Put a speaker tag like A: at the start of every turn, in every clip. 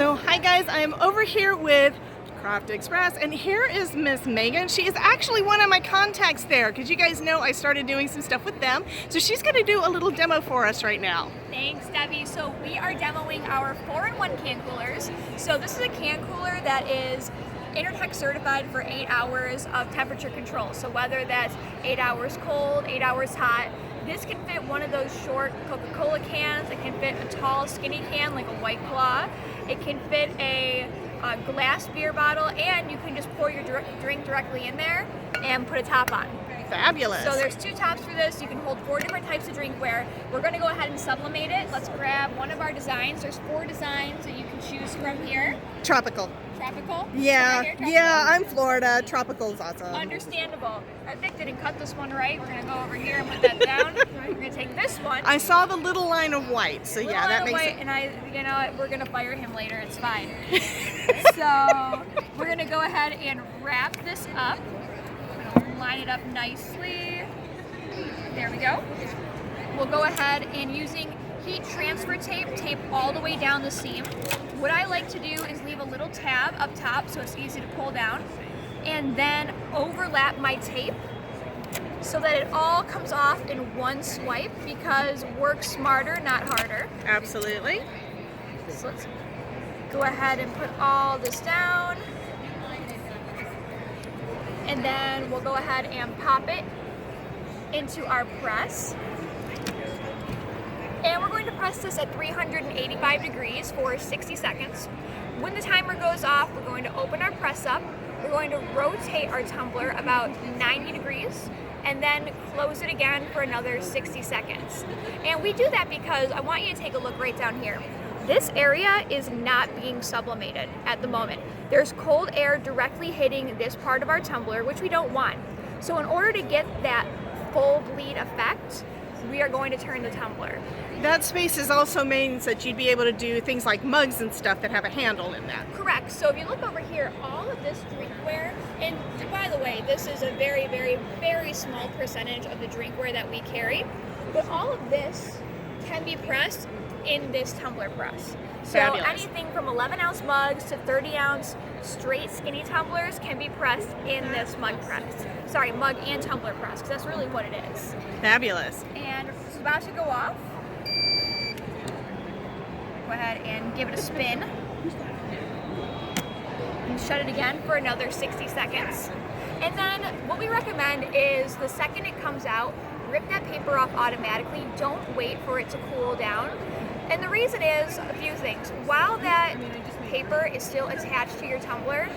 A: So hi guys, I am over here with Craft Express, and here is Miss Megan. She is actually one of my contacts there because you guys know I started doing some stuff with them. So she's going to do a little demo for us right now.
B: Thanks, Debbie. So we are demoing our 4-in-1 can coolers. So this is a can cooler that is Intertech certified for 8 hours of temperature control. So whether that's 8 hours cold, 8 hours hot, this can fit one of those short Coca-Cola cans. It can fit a tall, skinny can like a White Claw. It can fit a glass beer bottle, and you can just pour your drink directly in there and put a top on.
A: Fabulous.
B: So there's 2 tops for this. You can hold 4 different types of drinkware. We're going to go ahead and sublimate it. Let's grab one of our designs. There's 4 designs that you can choose from here.
A: Tropical.
B: Tropical?
A: Yeah,
B: Right here, tropical?
A: yeah, I'm Florida. Tropical is awesome.
B: Understandable. Vic didn't cut this one right. We're going to go over here and put that down. We're going to take this one.
A: I saw the little line of white, so yeah, that makes
B: sense. And you know what? We're going to fire him later. It's fine. So we're going to go ahead and wrap this up. Line it up nicely. There we go. We'll go ahead and using heat transfer tape all the way down the seam. What I like to do is leave a little tab up top so it's easy to pull down, and then overlap my tape so that it all comes off in one swipe, because work smarter, not harder.
A: Absolutely.
B: So let's go ahead and put all this down. And then we'll go ahead and pop it into our press. And we're going to press this at 385 degrees for 60 seconds. When the timer goes off, we're going to open our press up. We're going to rotate our tumbler about 90 degrees and then close it again for another 60 seconds. And we do that because I want you to take a look right down here. This area is not being sublimated at the moment. There's cold air directly hitting this part of our tumbler, which we don't want. So in order to get that full bleed effect, we are going to turn the tumbler.
A: That space is also means that you'd be able to do things like mugs and stuff that have a handle in that.
B: Correct. So if you look over here, all of this drinkware, and by the way, this is a very, very, very small percentage of the drinkware that we carry, but all of this can be pressed in this tumbler press. So
A: Fabulous.
B: Anything from 11-ounce mugs to 30-ounce straight skinny tumblers can be pressed in this mug and tumbler press, because that's really what it is.
A: Fabulous.
B: And it's about to go off. Go ahead and give it a spin. And shut it again for another 60 seconds. And then what we recommend is the second it comes out, rip that paper off automatically. Don't wait for it to cool down. And the reason is a few things. While that paper is still attached to your tumbler,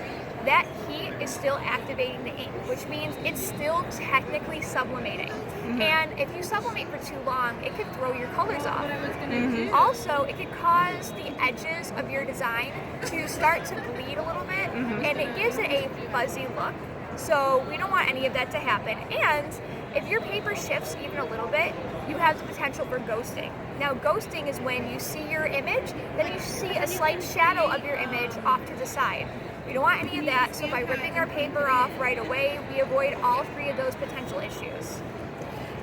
B: that heat is still activating the ink, which means it's still technically sublimating. Mm-hmm. And if you sublimate for too long, it could throw your colors off. Mm-hmm. Also, it could cause the edges of your design to start to bleed a little bit, mm-hmm. and it gives it a fuzzy look. So we don't want any of that to happen. And if your paper shifts even a little bit, you have the potential for ghosting. Now, ghosting is when you see your image, then you see a slight shadow of your image off to the side. We don't want any of that, so by ripping our paper off right away, we avoid all 3 of those potential issues.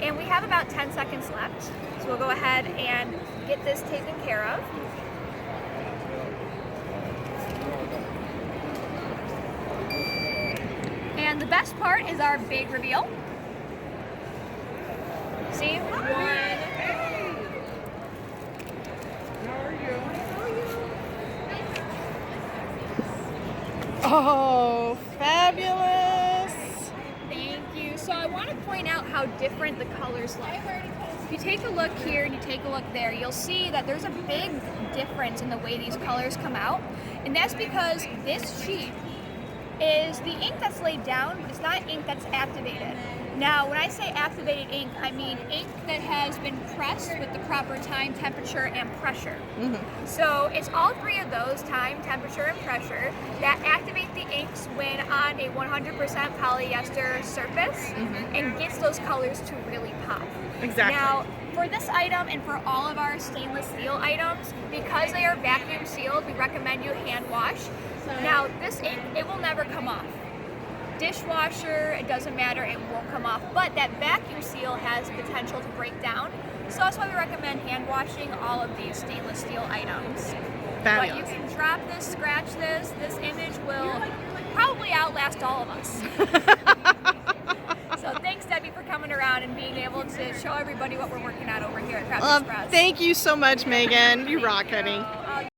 B: And we have about 10 seconds left, so we'll go ahead and get this taken care of. And the best part is our big reveal. See? 1.
A: Oh, fabulous.
B: Thank you. So I want to point out how different the colors look. If you take a look here and you take a look there, you'll see that there's a big difference in the way these colors come out. And that's because this sheet is the ink that's laid down, but it's not ink that's activated. Now, when I say activated ink, I mean ink that has been pressed with the proper time, temperature, and pressure. Mm-hmm. So it's all 3 of those, time, temperature, and pressure, that activate the inks when on a 100% polyester surface, mm-hmm. and gets those colors to really pop.
A: Exactly.
B: Now, for this item and for all of our stainless steel items, because they are vacuum sealed, we recommend you hand wash. Now, this ink, it will never come off. Dishwasher, it doesn't matter, it won't come off, but that vacuum seal has potential to break down. So that's why we recommend hand washing all of these stainless steel items. But you
A: Fabulous.
B: can drop this, scratch this. This image will probably outlast all of us. So thanks, Debbie, for coming around and being able to show everybody what we're working on over here at Craft Express.
A: Thank you so much, Megan. You rock, honey.
B: Oh,